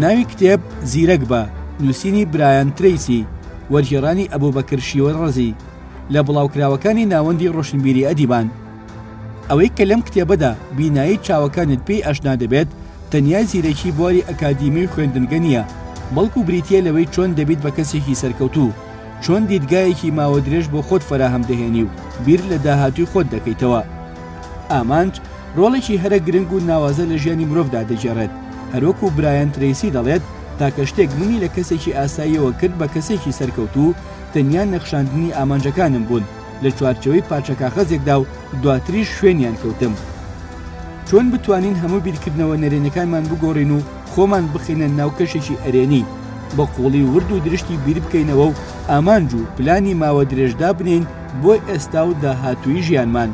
ناوی کتێب زیرەک بە نووسینی برایان تریسی وەرگێڕانی ئەبوبەکر شیوەڕەزی لە بڵاوکراوەکانی ناوەندی ڕۆشنبیری ئەدیبان. ئەوەی کە لەم کتێبەدا بینایی چاوەکانت پێی ئەشنا دەبێت تەنیا زیرەکی بواری ئەکادیمی خوێندنگە نییە، بەڵکو بریتیە لەوەی چۆن دەبیت بە کەسێکی سەرکەوتوو، چۆن دیدگایەکی ماوە درێژ بۆ خۆت فەراهەم دەهێنی و بیر لە داهاتووی خۆت دەکەیتەوە. ئامانج ڕۆڵێکی هەرە گرنگ و ناوازە لە ژیانی مرۆڤدا دەجێڕێت، هەروەکو برایان تریسی دەڵێت تاکە شتێک منی لە کەسێکی ئاساییەوە کرد بە کەسێکی سەرکەوتوو تەنیا نەخشاندنی ئامانجەکانم بوون لە چوارچەوەی پارچە کاغەزێکدا و دواتریش شوێنیان کەوتم. چۆن بتوانین هەموو بیرکردنەوە نەرێنەکانمان بگۆڕین و خۆمان بخینە ناو کەشێکی ئەرێنی بە قوڵی ورد و درشتی بیر بکەینەوە و ئامانج و پلانی ماوە درێژدا بنین بۆ ئێستا و داهاتووی ژیانمان.